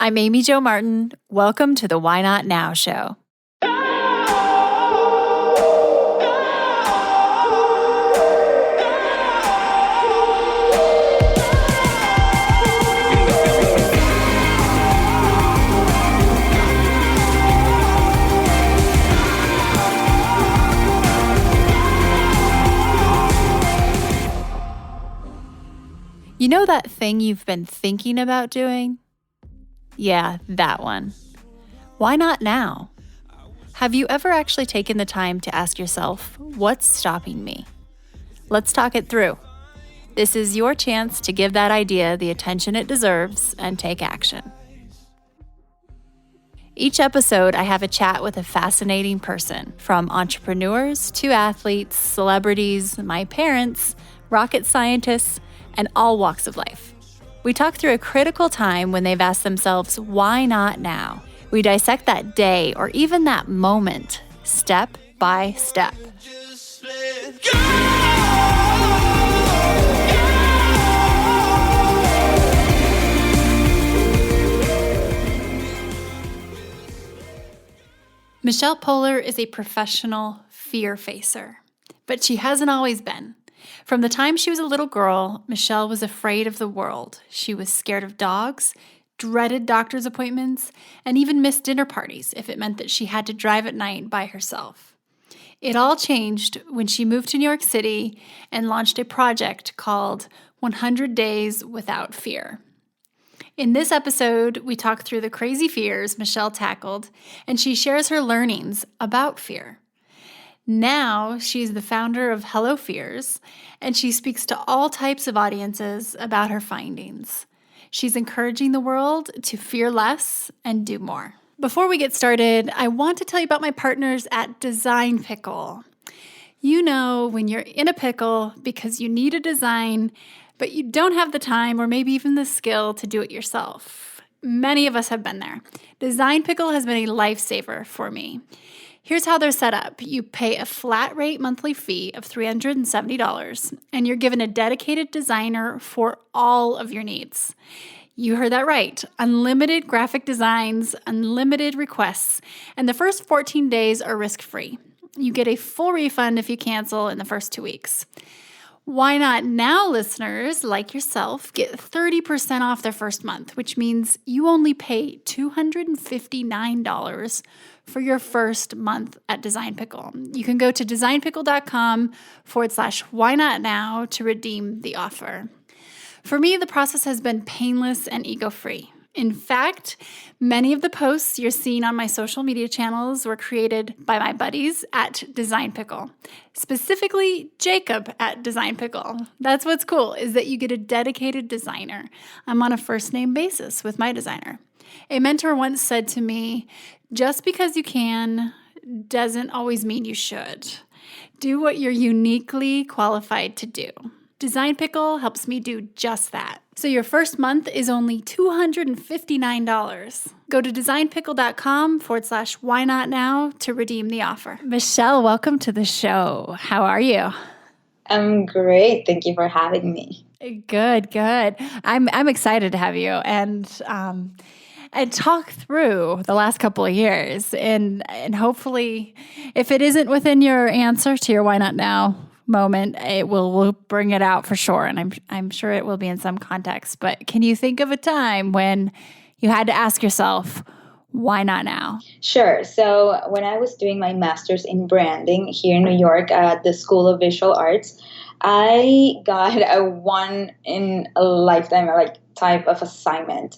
I'm Amy Jo Martin. Welcome to the Why Not Now show. You know that thing you've been thinking about doing? Yeah, that one. Why not now? Have you ever actually taken the time to ask yourself, what's stopping me? Let's talk it through. This is your chance to give that idea the attention it deserves and take action. Each episode, I have a chat with a fascinating person, from entrepreneurs to athletes, celebrities, my parents, rocket scientists, and all walks of life. We talk through a critical time when they've asked themselves, why not now? We dissect that day or even that moment, step by step. Michelle Poehler is a professional fear facer, but she hasn't always been. From the time she was a little girl, Michelle was afraid of the world. She was scared of dogs, dreaded doctor's appointments, and even missed dinner parties if it meant that she had to drive at night by herself. It all changed when she moved to New York City and launched a project called 100 Days Without Fear. In this episode, we talk through the crazy fears Michelle tackled, and she shares her learnings about fear. Now, she's the founder of Hello Fears, and she speaks to all types of audiences about her findings. She's encouraging the world to fear less and do more. Before we get started, I want to tell you about my partners at Design Pickle. You know when you're in a pickle because you need a design, but you don't have the time or maybe even the skill to do it yourself. Many of us have been there. Design Pickle has been a lifesaver for me. Here's how they're set up. You pay a flat rate monthly fee of $370, and you're given a dedicated designer for all of your needs. You heard that right. Unlimited graphic designs, unlimited requests, and the first 14 days are risk-free. You get a full refund if you cancel in the first 2 weeks. Why Not Now listeners like yourself get 30% off their first month, which means you only pay $259 for your first month at Design Pickle. You can go to designpickle.com/why not now to redeem the offer. For me, the process has been painless and ego-free. In fact, many of the posts you're seeing on my social media channels were created by my buddies at Design Pickle, specifically Jacob at Design Pickle. That's what's cool, is that you get a dedicated designer. I'm on a first-name basis with my designer. A mentor once said to me, just because you can doesn't always mean you should. Do what you're uniquely qualified to do. Design Pickle helps me do just that. So your first month is only $259. Go to designpickle.com/why not now to redeem the offer. Michelle, welcome to the show. How are you? I'm great. Thank you for having me. Good. I'm excited to have you and talk through the last couple of years and hopefully, if it isn't within your answer to your Why Not Now moment, we'll bring it out for sure, and I'm sure it will be in some context. But can you think of a time when you had to ask yourself, why not now? Sure. So when I was doing my master's in branding here in New York at the School of Visual Arts, I got a one in a lifetime type of assignment.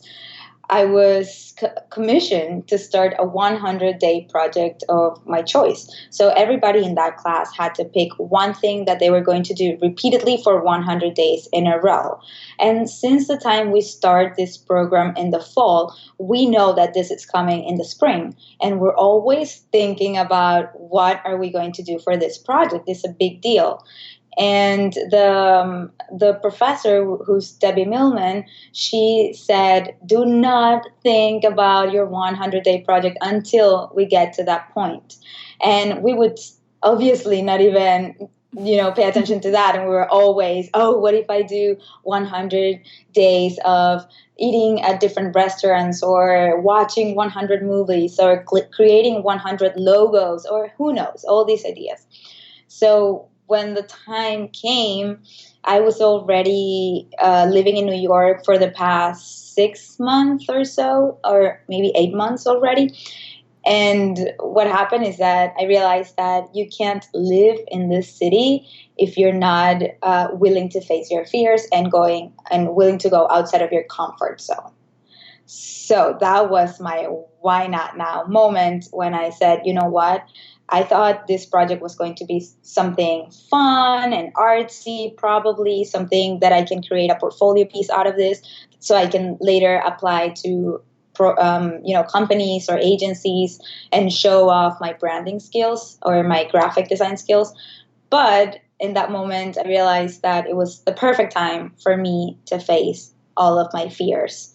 I was commissioned to start a 100-day project of my choice. So everybody in that class had to pick one thing that they were going to do repeatedly for 100 days in a row. And since the time we start this program in the fall, we know that this is coming in the spring. And we're always thinking about what are we going to do for this project. It's a big deal. And the professor, who's Debbie Millman, she said, do not think about your 100-day project until we get to that point. And we would obviously not even pay attention to that. And we were always, oh, what if I do 100 days of eating at different restaurants or watching 100 movies or creating 100 logos or who knows, all these ideas. So when the time came, I was already living in New York for the past 6 months or so, or maybe 8 months already. And what happened is that I realized that you can't live in this city if you're not willing to face your fears and willing to go outside of your comfort zone. So that was my why not now moment when I said, you know what? I thought this project was going to be something fun and artsy, probably something that I can create a portfolio piece out of this so I can later apply to companies or agencies and show off my branding skills or my graphic design skills. But in that moment, I realized that it was the perfect time for me to face all of my fears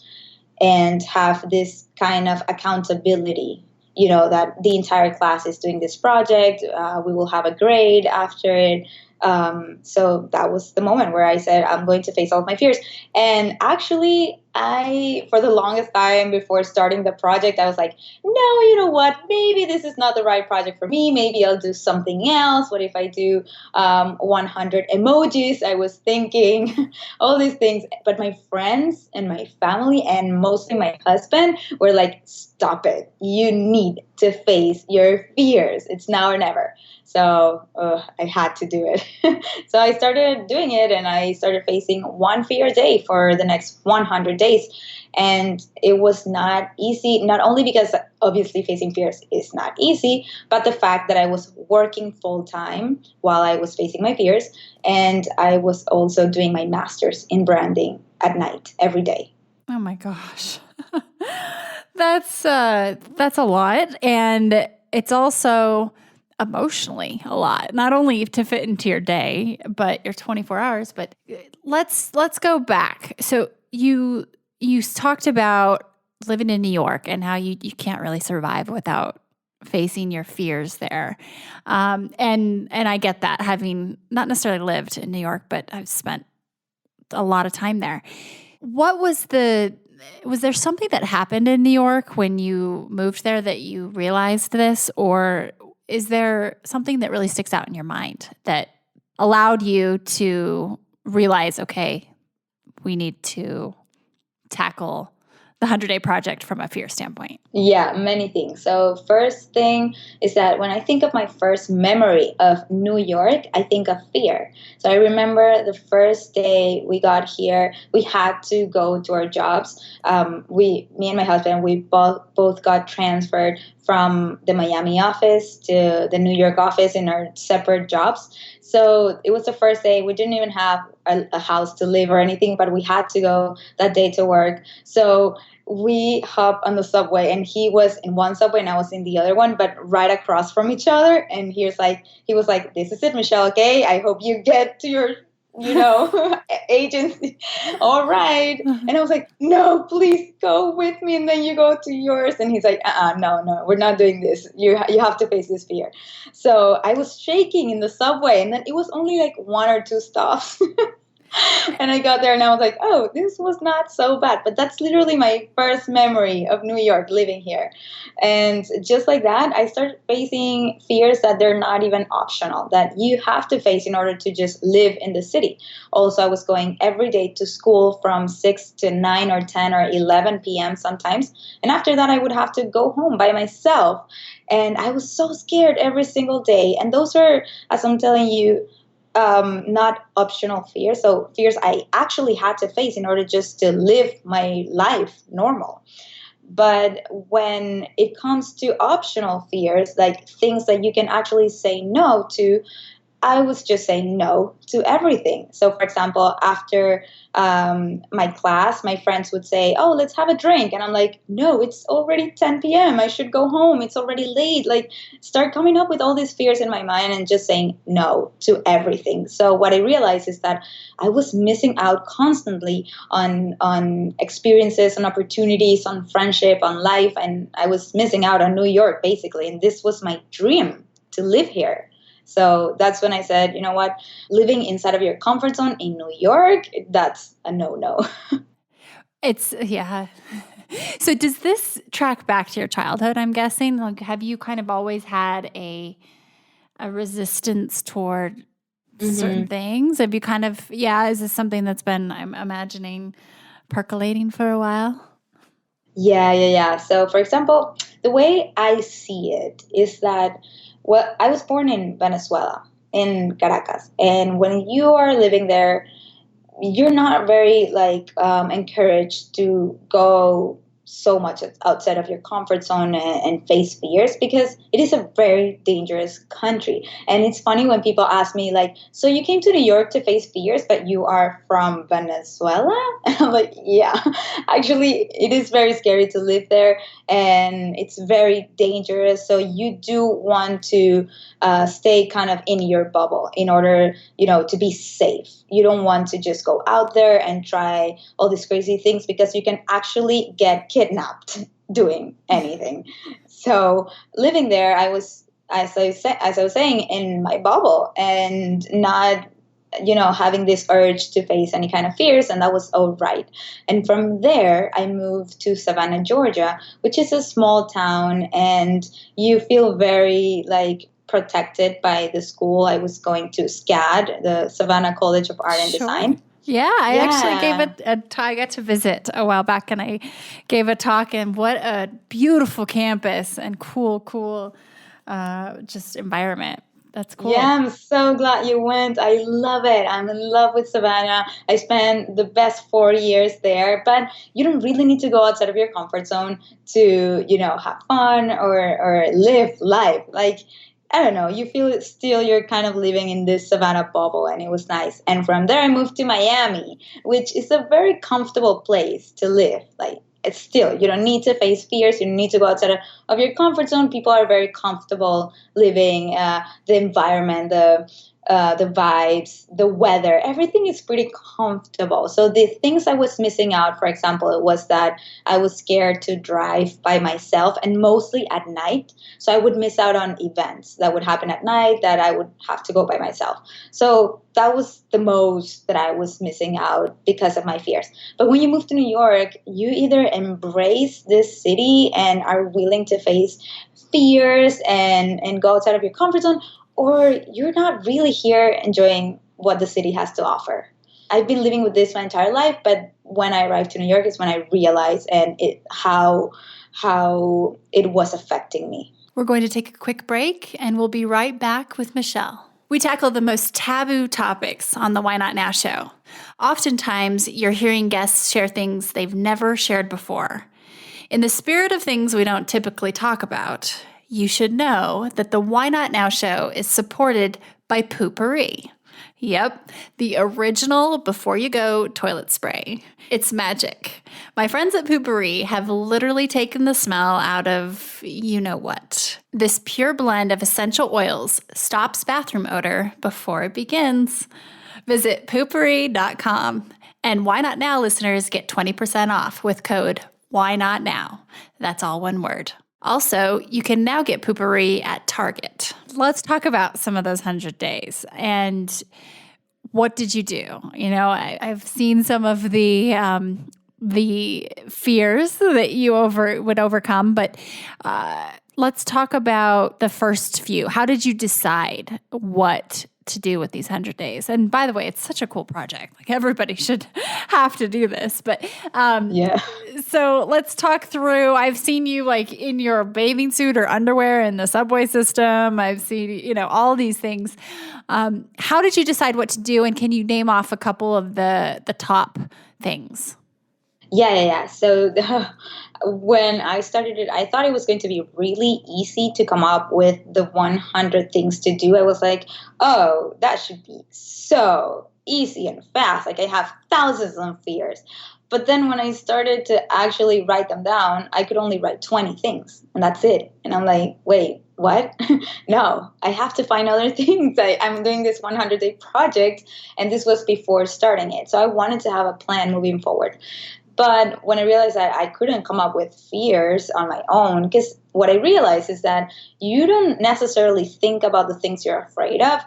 and have this kind of accountability, that the entire class is doing this project. We will have a grade after it. So that was the moment where I said, I'm going to face all of my fears. And actually, for the longest time before starting the project, I was like, no, you know what? Maybe this is not the right project for me. Maybe I'll do something else. What if I do 100 emojis? I was thinking all these things. But my friends and my family and mostly my husband were like, stop it. You need to face your fears. It's now or never. So I had to do it. So I started doing it, and I started facing one fear a day for the next 100 days. And it was not easy, not only because obviously facing fears is not easy, but the fact that I was working full time while I was facing my fears. And I was also doing my master's in branding at night every day. Oh my gosh. That's a lot. And it's also emotionally a lot, not only to fit into your day, but your 24 hours. But let's go back. So you talked about living in New York and how you can't really survive without facing your fears there. And I get that, having not necessarily lived in New York, but I've spent a lot of time there. Was there something that happened in New York when you moved there that you realized this, or is there something that really sticks out in your mind that allowed you to realize, okay, we need to tackle the 100-day project from a fear standpoint? Yeah, many things. So first thing is that when I think of my first memory of New York, I think of fear. So I remember the first day we got here, we had to go to our jobs. Me and my husband, we both got transferred from the Miami office to the New York office in our separate jobs. So it was the first day. We didn't even have a house to live or anything, but we had to go that day to work. So we hopped on the subway, and he was in one subway and I was in the other one, but right across from each other. And he was like, this is it, Michelle. Okay. I hope you get to your, agency. All right. And I was like, no, please go with me. And then you go to yours. And he's like, no, we're not doing this. You have to face this fear. So I was shaking in the subway, and then it was only like 1 or 2 stops. And I got there and I was like, oh, this was not so bad. But that's literally my first memory of New York, living here. And just like that, I started facing fears that they're not even optional, that you have to face in order to just live in the city. Also, I was going every day to school from 6 to 9 or 10 or 11 p.m. sometimes. And after that, I would have to go home by myself. And I was so scared every single day. And those are, as I'm telling you, not optional fears. So fears I actually had to face in order just to live my life normal. But when it comes to optional fears, like things that you can actually say no to, I was just saying no to everything. So, for example, after my class, my friends would say, oh, let's have a drink. And I'm like, no, it's already 10 p.m. I should go home. It's already late. Like, start coming up with all these fears in my mind and just saying no to everything. So what I realized is that I was missing out constantly on experiences, on opportunities, on friendship, on life. And I was missing out on New York, basically. And this was my dream, to live here. So that's when I said, you know what, living inside of your comfort zone in New York, that's a no-no. It's, yeah. So does this track back to your childhood, I'm guessing? Like, have you kind of always had a resistance toward certain things? Have you kind of, is this something that's been, I'm imagining, percolating for a while? Yeah. So, for example, the way I see it is that, well, I was born in Venezuela, in Caracas, and when you are living there, you're not very like encouraged to go so much outside of your comfort zone and face fears, because it is a very dangerous country. And it's funny when people ask me like, so you came to New York to face fears, but you are from Venezuela? And I'm like, yeah, actually it is very scary to live there, and it's very dangerous. So you do want to stay kind of in your bubble in order, to be safe. You don't want to just go out there and try all these crazy things, because you can actually get kidnapped doing anything. So living there, I was, as I was saying, in my bubble and not, having this urge to face any kind of fears, and that was all right. And from there, I moved to Savannah, Georgia, which is a small town, and you feel very like protected by the school. I was going to SCAD, the Savannah College of Art and Design. Yeah, I actually gave Yeah. I got to visit a while back, and I gave a talk, and what a beautiful campus and cool, just environment. That's cool. Yeah, I'm so glad you went. I love it. I'm in love with Savannah. I spent the best 4 years there, but you don't really need to go outside of your comfort zone to, have fun or live life. Like, I don't know, you feel it still, you're kind of living in this Savannah bubble, and it was nice. And from there, I moved to Miami, which is a very comfortable place to live. Like, it's still, you don't need to face fears. You don't need to go outside of your comfort zone. People are very comfortable living, the environment, the vibes, the weather, everything is pretty comfortable. So the things I was missing out, for example, it was that I was scared to drive by myself, and mostly at night. So I would miss out on events that would happen at night that I would have to go by myself. So that was the most that I was missing out because of my fears. But when you move to New York, you either embrace this city and are willing to face fears and go outside of your comfort zone, or you're not really here enjoying what the city has to offer. I've been living with this my entire life, but when I arrived to New York is when I realized how it was affecting me. We're going to take a quick break, and we'll be right back with Michelle. We tackle the most taboo topics on the Why Not Now show. Oftentimes, you're hearing guests share things they've never shared before. In the spirit of things we don't typically talk about, you should know that the Why Not Now show is supported by Poo-Pourri. Yep, the original before you go toilet spray. It's magic. My friends at Poo-Pourri have literally taken the smell out of you know what. This pure blend of essential oils stops bathroom odor before it begins. Visit poopourri.com, and Why Not Now listeners get 20% off with code Why Not Now. That's all one word. Also, you can now get Poo-Pourri at Target. Let's talk about some of those 100 days. And what did you do? I've seen some of the fears that you would overcome, but let's talk about the first few. How did you decide what to do with these 100 days? And by the way, it's such a cool project. Like, everybody should have to do this. But Yeah. So let's talk through. I've seen you like in your bathing suit or underwear in the subway system. I've seen, all these things. How did you decide what to do? And can you name off a couple of the top things? Yeah. So when I started it, I thought it was going to be really easy to come up with the 100 things to do. I was like, oh, that should be so easy and fast. Like, I have thousands of fears. But then when I started to actually write them down, I could only write 20 things, and that's it. And I'm like, wait, what? No, I have to find other things. I'm doing this 100-day project, and this was before starting it. So I wanted to have a plan moving forward. But when I realized that I couldn't come up with fears on my own, because what I realized is that you don't necessarily think about the things you're afraid of,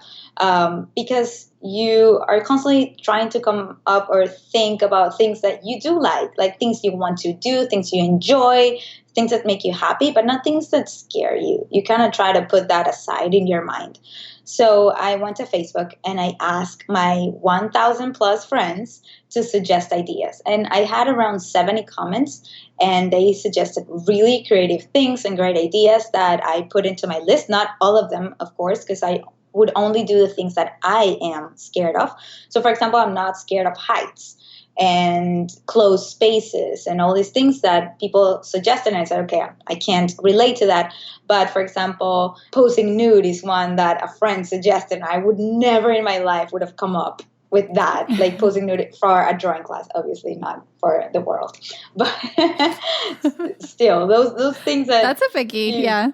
because you are constantly trying to come up or think about things that you do like things you want to do, things you enjoy, things that make you happy, but not things that scare you. You kind of try to put that aside in your mind. So I went to Facebook and I asked my 1,000 plus friends to suggest ideas. And I had around 70 comments, and they suggested really creative things and great ideas that I put into my list. Not all of them, of course, because I would only do the things that I am scared of. So, for example, I'm not scared of heights and closed spaces and all these things that people suggested. And I said, okay, I can't relate to that. But for example, posing nude is one that a friend suggested. And I would never in my life would have come up with that, like posing nude for a drawing class, obviously not for the world. But still, those things that... That's a biggie, yeah.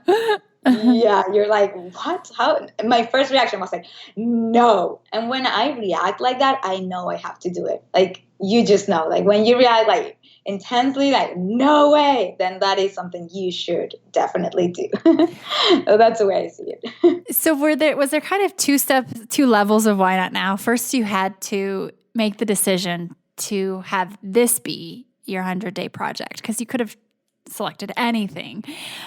Yeah, you're like, what? How? My first reaction was like, no. And when I react like that, I know I have to do it. Like, you just know. Like, when you react like intensely, like, no way, then that is something you should definitely do. So that's the way I see it. So was there kind of two levels of Why Not Now? First, you had to make the decision to have this be your 100-day project, because you could have selected anything.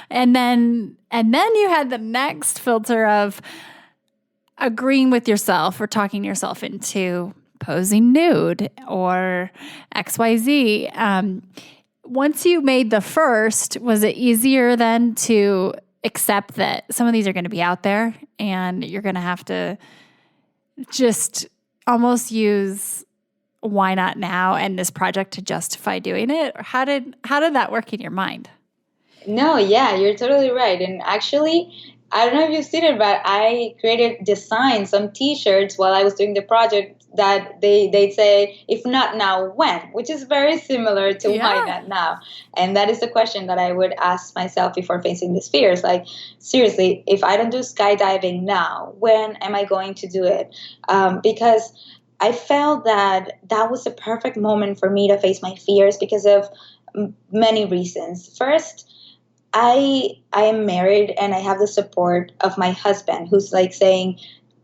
And then you had the next filter of agreeing with yourself or talking yourself into posing nude or XYZ. Once you made the first, was it easier then to accept that some of these are going to be out there and you're going to have to just almost use Why Not Now and this project to justify doing it? Or how did that work in your mind? No, yeah, you're totally right. And actually, I don't know if you've seen it, but I designed some T-shirts while I was doing the project that they'd say, if not now, when? Which is very similar to Why Not Now. And that is the question that I would ask myself before facing these fears. Like, seriously, if I don't do skydiving now, when am I going to do it? Because I felt that was the perfect moment for me to face my fears because of many reasons. First, I am married and I have the support of my husband, who's like saying,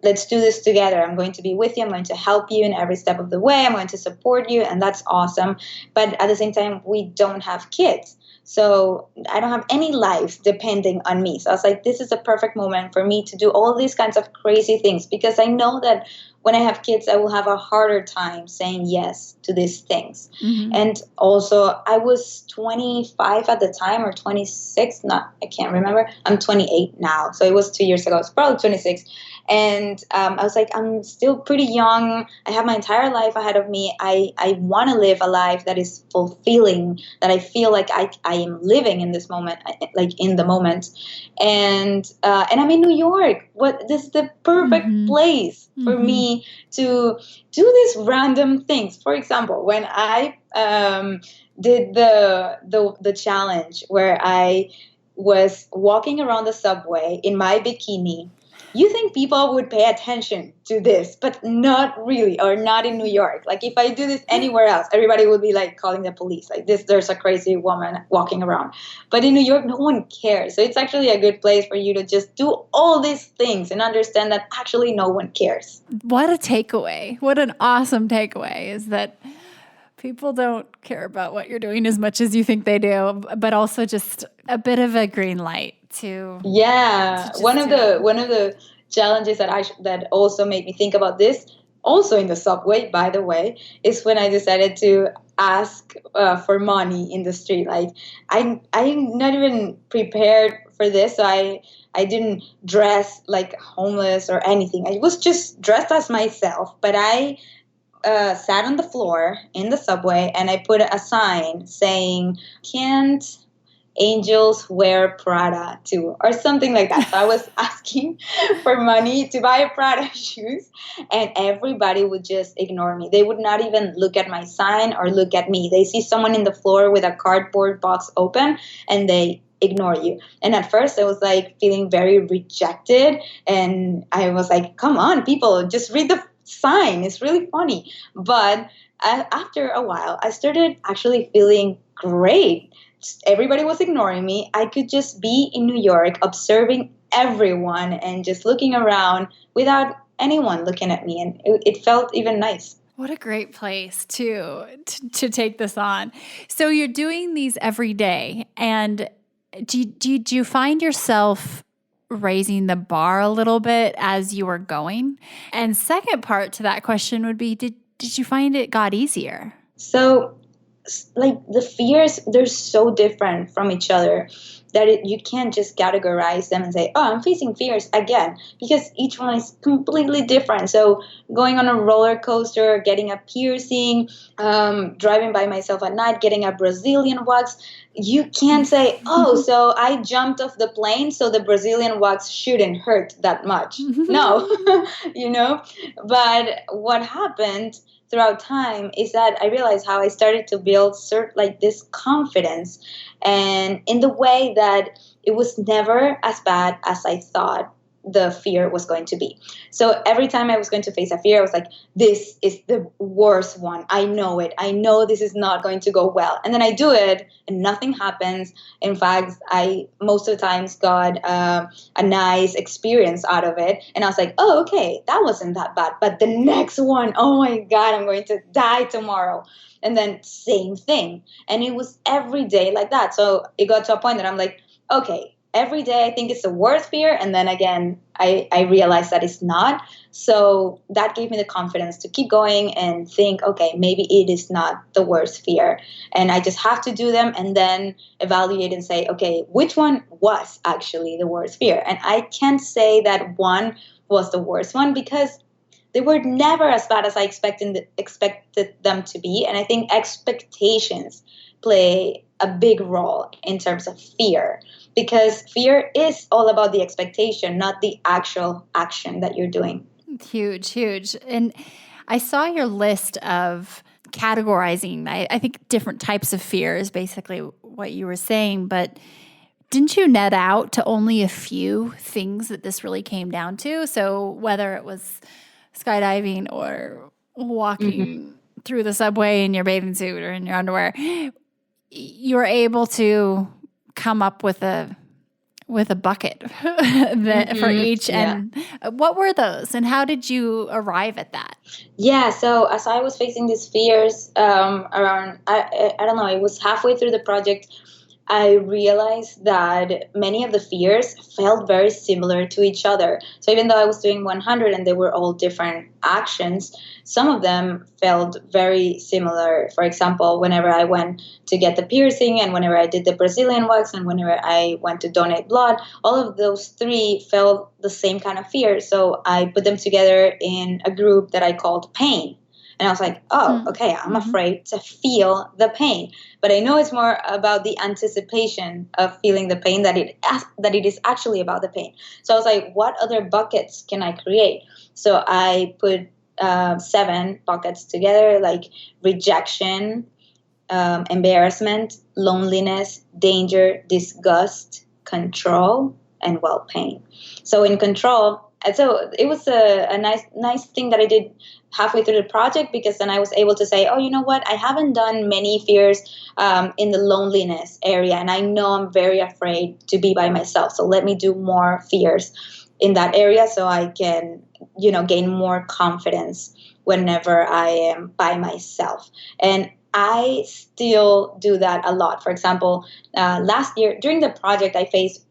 let's do this together. I'm going to be with you. I'm going to help you in every step of the way. I'm going to support you. And that's awesome. But at the same time, we don't have kids. So I don't have any life depending on me. So I was like, this is a perfect moment for me to do all these kinds of crazy things, because I know that when I have kids, I will have a harder time saying yes to these things. Mm-hmm. And also, I was 25 at the time, or 26. I can't remember. I'm 28 now. So it was 2 years ago. It's probably 26. And I was like, I'm still pretty young. I have my entire life ahead of me. I want to live a life that is fulfilling, that I feel like I am living in this moment, like in the moment. And I'm in New York. This is the perfect place for me to do these random things. For example, when I did the challenge where I was walking around the subway in my bikini, you think people would pay attention to this, but not really, or not in New York. Like, if I do this anywhere else, everybody would be like calling the police. Like, there's a crazy woman walking around. But in New York, no one cares. So it's actually a good place for you to just do all these things and understand that actually no one cares. What a takeaway. What an awesome takeaway is that people don't care about what you're doing as much as you think they do, but also just a bit of a green light to... Yeah. One of the challenges that also made me think about this, also in the subway, by the way, is when I decided to ask for money in the street. Like, I'm not even prepared for this. So I didn't dress like homeless or anything. I was just dressed as myself, but I sat on the floor in the subway and I put a sign saying, "Can't angels wear Prada too?" or something like that. So I was asking for money to buy Prada shoes, and everybody would just ignore me. They would not even look at my sign or look at me. They see someone in the floor with a cardboard box open and they ignore you. And at first I was like feeling very rejected, and I was like, come on, people, just read the sign. It's really funny. But after a while, I started actually feeling great, everybody was ignoring me. I could just be in New York observing everyone and just looking around without anyone looking at me. And it felt even nice. What a great place to take this on. So you're doing these every day, and do you find yourself raising the bar a little bit as you were going? And second part to that question would be, did you find it got easier? So, like the fears, they're so different from each other that you can't just categorize them and say, oh, I'm facing fears again, because each one is completely different. So going on a roller coaster, getting a piercing, driving by myself at night, getting a Brazilian wax, you can't say, oh, so I jumped off the plane, so the Brazilian wax shouldn't hurt that much. No, but what happened throughout time is that I realized how I started to build like this confidence, and in the way that it was never as bad as I thought the fear was going to be. So every time I was going to face a fear, I was like, this is the worst one. I know it. I know this is not going to go well. And then I do it and nothing happens. In fact, I most of the times got a nice experience out of it. And I was like, oh, okay, that wasn't that bad. But the next one, oh my God, I'm going to die tomorrow. And then same thing. And it was every day like that. So it got to a point that I'm like, okay, every day I think it's the worst fear. And then again, I realized that it's not. So that gave me the confidence to keep going and think, okay, maybe it is not the worst fear. And I just have to do them and then evaluate and say, okay, which one was actually the worst fear? And I can't say that one was the worst one because they were never as bad as I expected them to be. And I think expectations play a big role in terms of fear, because fear is all about the expectation, not the actual action that you're doing. Huge, huge. And I saw your list of categorizing, I think, different types of fear is basically what you were saying, but didn't you net out to only a few things that this really came down to? So whether it was skydiving or walking through the subway in your bathing suit or in your underwear, you were able to come up with a bucket for each. Yeah. And what were those and how did you arrive at that? Yeah, so as I was facing these fears around, I don't know, it was halfway through the project, I realized that many of the fears felt very similar to each other. So even though I was doing 100 and they were all different actions, some of them felt very similar. For example, whenever I went to get the piercing and whenever I did the Brazilian wax and whenever I went to donate blood, all of those three felt the same kind of fear. So I put them together in a group that I called pain. And I was like, oh, okay, I'm afraid to feel the pain. But I know it's more about the anticipation of feeling the pain that it is actually about the pain. So I was like, what other buckets can I create? So I put 7 buckets together, like rejection, embarrassment, loneliness, danger, disgust, control, and pain. So in control, and so it was a nice thing that I did halfway through the project, because then I was able to say, oh, you know what? I haven't done many fears in the loneliness area, and I know I'm very afraid to be by myself. So let me do more fears in that area so I can, gain more confidence whenever I am by myself. And I still do that a lot. For example, last year during the project, I faced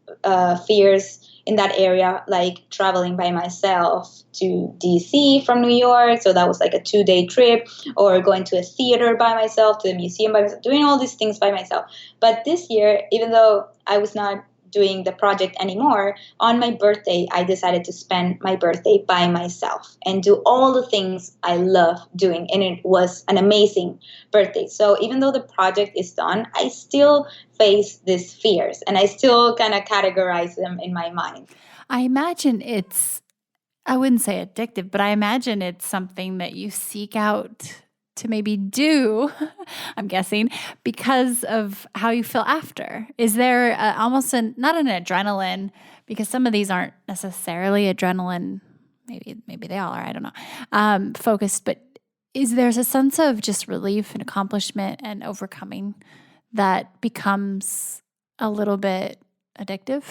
fears in that area, like traveling by myself to DC from New York. So that was like a 2-day trip, or going to a theater by myself, to a museum by myself, doing all these things by myself. But this year, even though I was not doing the project anymore, on my birthday, I decided to spend my birthday by myself and do all the things I love doing. And it was an amazing birthday. So even though the project is done, I still face these fears and I still kind of categorize them in my mind. I imagine I wouldn't say addictive, but I imagine it's something that you seek out to maybe do, I'm guessing, because of how you feel after. Is there not an adrenaline, because some of these aren't necessarily adrenaline, maybe they all are, I don't know, focused, but is there's a sense of just relief and accomplishment and overcoming that becomes a little bit addictive?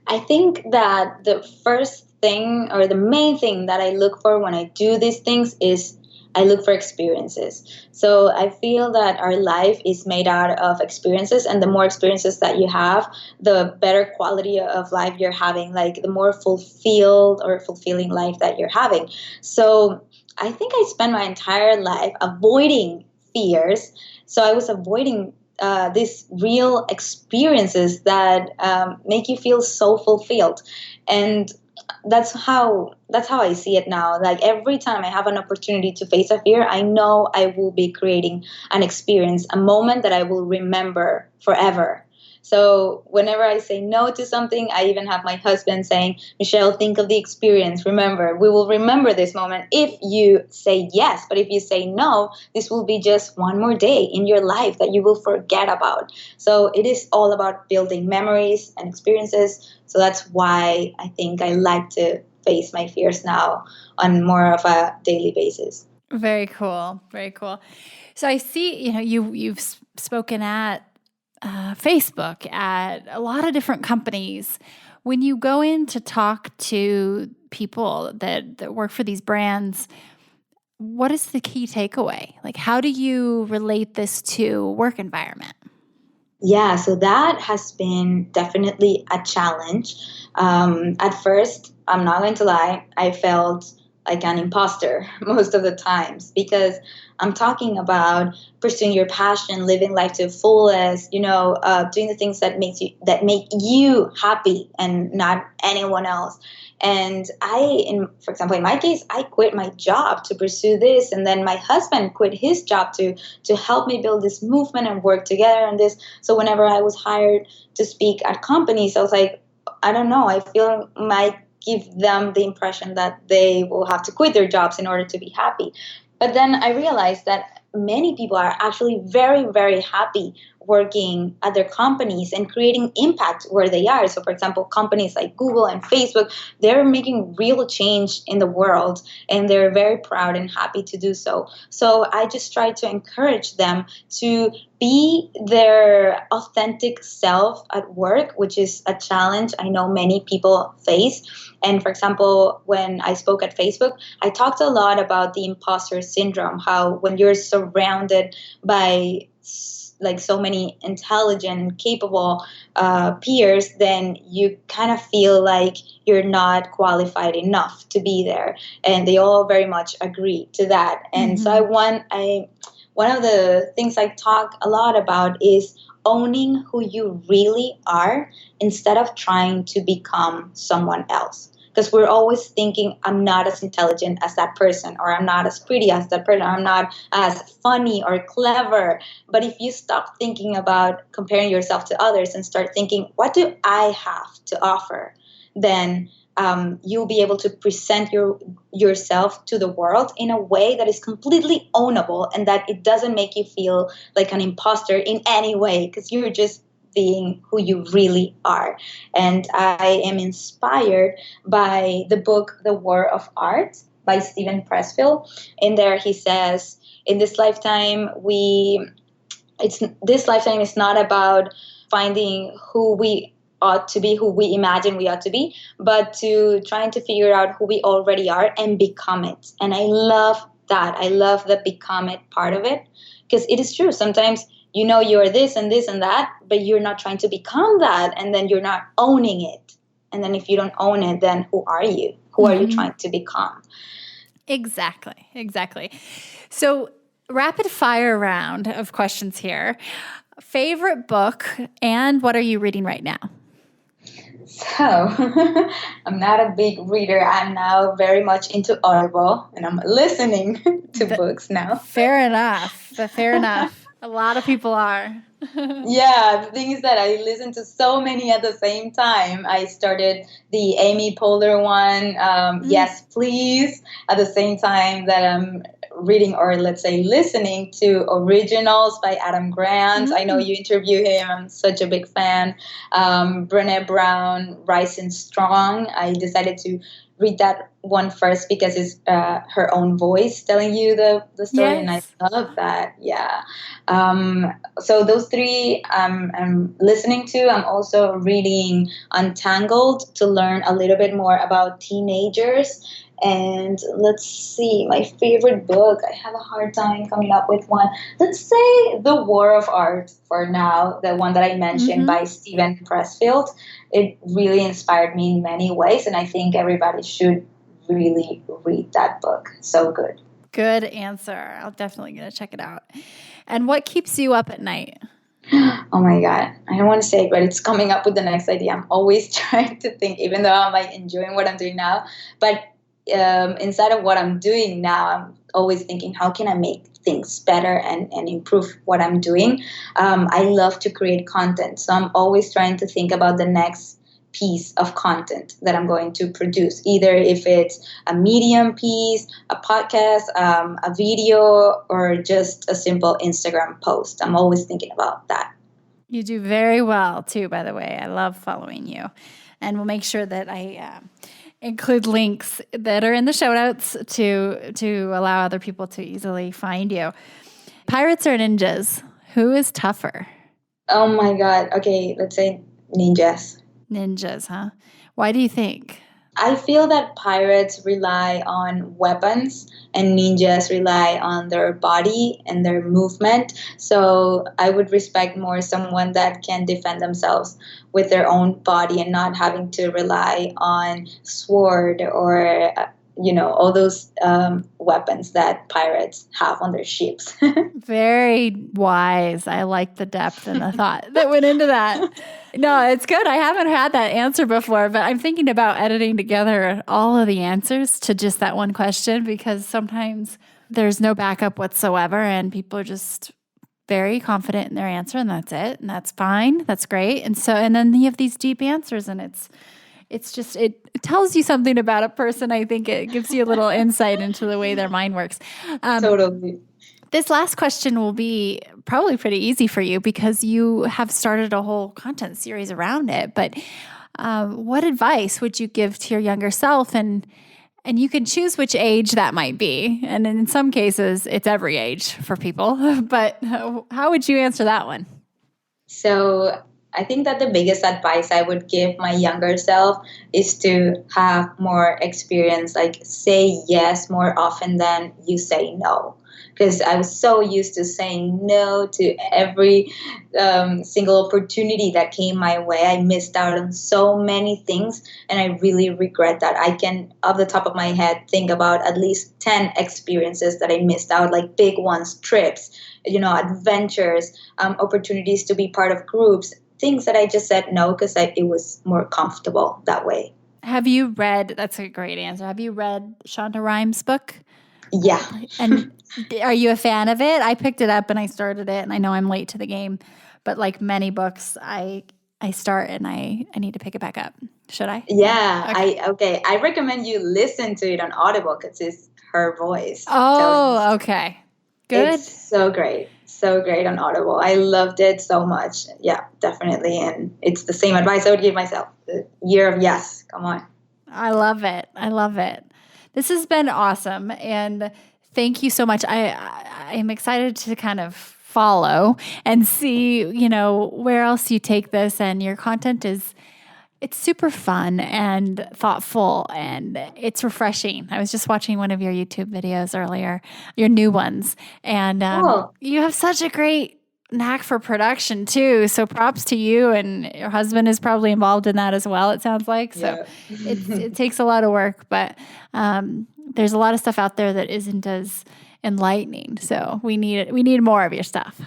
I think that the first thing or the main thing that I look for when I do these things is I look for experiences. So I feel that our life is made out of experiences, and the more experiences that you have, the better quality of life you're having, like the more fulfilled or fulfilling life that you're having. So I think I spent my entire life avoiding fears. So I was avoiding these real experiences that make you feel so fulfilled, and that's how I see it now. Like every time I have an opportunity to face a fear, I know I will be creating an experience, a moment that I will remember forever. So whenever I say no to something, I even have my husband saying, Michelle, think of the experience. Remember, we will remember this moment if you say yes. But if you say no, this will be just one more day in your life that you will forget about. So it is all about building memories and experiences. So that's why I think I like to face my fears now on more of a daily basis. Very cool. Very cool. So I see, you've spoken at Facebook, at a lot of different companies. When you go in to talk to people that work for these brands, what is the key takeaway? Like, how do you relate this to work environment? Yeah, so that has been definitely a challenge. At first, I'm not going to lie, I felt like an imposter most of the times because I'm talking about pursuing your passion, living life to the fullest, doing the things that make you happy and not anyone else. And for example, in my case, I quit my job to pursue this, and then my husband quit his job to help me build this movement and work together on this. So whenever I was hired to speak at companies, I was like, I don't know, I feel might give them the impression that they will have to quit their jobs in order to be happy. But then I realized that many people are actually very, very happy working at their companies and creating impact where they are. So, for example, companies like Google and Facebook, they're making real change in the world, and they're very proud and happy to do so. So I just try to encourage them to be their authentic self at work, which is a challenge I know many people face. And for example, when I spoke at Facebook, I talked a lot about the imposter syndrome, how when you're surrounded by like so many intelligent and capable peers, then you kind of feel like you're not qualified enough to be there. And they all very much agree to that. And so one of the things I talk a lot about is owning who you really are instead of trying to become someone else. Because we're always thinking, I'm not as intelligent as that person, or I'm not as pretty as that person, or I'm not as funny or clever. But if you stop thinking about comparing yourself to others and start thinking, what do I have to offer? Then you'll be able to present yourself to the world in a way that is completely ownable, and that it doesn't make you feel like an imposter in any way, because you're just being who you really are. And I am inspired by the book The War of Art by Steven Pressfield. In there he says, in this lifetime this lifetime is not about finding who we ought to be, who we imagine we ought to be, but to trying to figure out who we already are and become it. And I love that. I love the become it part of it, because it is true. Sometimes you're this and this and that, but you're not trying to become that, and then you're not owning it. And then if you don't own it, then who are you? Who are you trying to become? Exactly. So rapid fire round of questions here. Favorite book, and what are you reading right now? So I'm not a big reader. I'm now very much into Audible, and I'm listening to books now. Fair enough. A lot of people are. Yeah, the thing is that I listen to so many at the same time. I started the Amy Poehler one, Yes Please, at the same time that I'm reading, or let's say listening to Originals by Adam Grant. I know you interview him. I'm such a big fan. Brené Brown, Rising Strong. I decided to read that one first because it's her own voice telling you the story, and I Yes. love that. Yeah. So those three I'm listening to. I'm also reading Untangled to learn a little bit more about teenagers. And let's see, my favorite book. I have a hard time coming up with one. Let's say The War of Art for now, the one that I mentioned Mm-hmm. by Stephen Pressfield. It really inspired me in many ways, and I think everybody should really read that book. So good. Good answer. I'll definitely gonna check it out. And what keeps you up at night? Oh my God. I don't want to say it, but it's coming up with the next idea. I'm always trying to think, even though I'm like enjoying what I'm doing now. But inside of what I'm doing now, I'm always thinking, how can I make things better and improve what I'm doing? I love to create content. So I'm always trying to think about the next piece of content that I'm going to produce, either if it's a Medium piece, a podcast, a video, or just a simple Instagram post. I'm always thinking about that. You do very well too, by the way. I love following you. And we'll make sure that I include links that are in the show notes to allow other people to easily find you. Pirates or ninjas? Who is tougher? Oh my God. Okay, let's say ninjas. Ninjas, huh? Why do you think? I feel that pirates rely on weapons and ninjas rely on their body and their movement. So I would respect more someone that can defend themselves with their own body and not having to rely on sword or all those weapons that pirates have on their ships. Very wise. I like the depth and the thought that went into that. No, it's good. I haven't had that answer before, but I'm thinking about editing together all of the answers to just that one question because sometimes there's no backup whatsoever and people are just very confident in their answer and that's it. And that's fine. That's great. And then you have these deep answers and it tells you something about a person. I think it gives you a little insight into the way their mind works. Totally. This last question will be probably pretty easy for you because you have started a whole content series around it. But what advice would you give to your younger self? And you can choose which age that might be. And in some cases, it's every age for people. But how would you answer that one? So I think that the biggest advice I would give my younger self is to have more experience, like say yes more often than you say no. Because I was so used to saying no to every single opportunity that came my way. I missed out on so many things, and I really regret that. I can, off the top of my head, think about at least 10 experiences that I missed out, like big ones, trips, adventures, opportunities to be part of groups, things that I just said no because it was more comfortable that way. Have you read, that's a great answer. Have you read Shonda Rhimes' book? Yeah. And are you a fan of it? I picked it up and I started it, and I know I'm late to the game, but like many books, I start and I need to pick it back up. Should I? Yeah. Okay. I recommend you listen to it on Audible because it's her voice. Oh, okay. Good. It's so great. So great on Audible. I loved it so much. Yeah, definitely. And it's the same advice I would give myself. The year of yes. Come on. I love it. I love it. This has been awesome. And thank you so much. I am excited to kind of follow and see, where else you take this. And your content it's super fun and thoughtful and it's refreshing. I was just watching one of your YouTube videos earlier, your new ones. And you have such a great knack for production too. So props to you, and your husband is probably involved in that as well, it sounds like. So yeah. it takes a lot of work, but there's a lot of stuff out there that isn't as enlightening. So we need more of your stuff.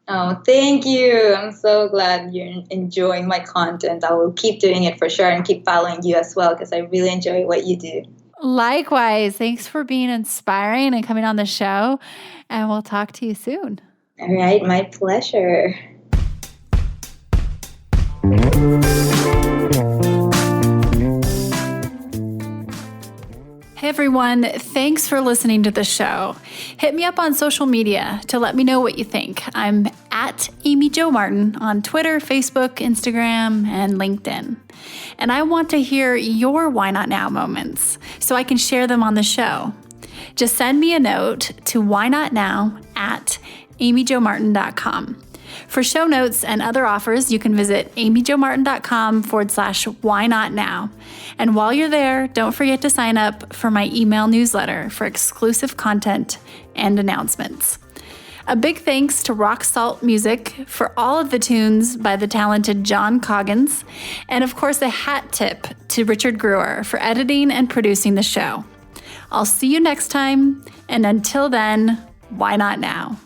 Oh, thank you. I'm so glad you're enjoying my content. I will keep doing it for sure and keep following you as well because I really enjoy what you do. Likewise. Thanks for being inspiring and coming on the show, and we'll talk to you soon. All right, my pleasure. Hey everyone. Thanks for listening to the show. Hit me up on social media to let me know what you think. I'm at Amy Jo Martin on Twitter, Facebook, Instagram, and LinkedIn. And I want to hear your Why Not Now moments so I can share them on the show. Just send me a note to whynotnow@amyjomartin.com. For show notes and other offers, you can visit amyjomartin.com/whynotnow. And while you're there, don't forget to sign up for my email newsletter for exclusive content and announcements. A big thanks to Rock Salt Music for all of the tunes by the talented John Coggins. And of course, a hat tip to Richard Brewer for editing and producing the show. I'll see you next time. And until then, why not now?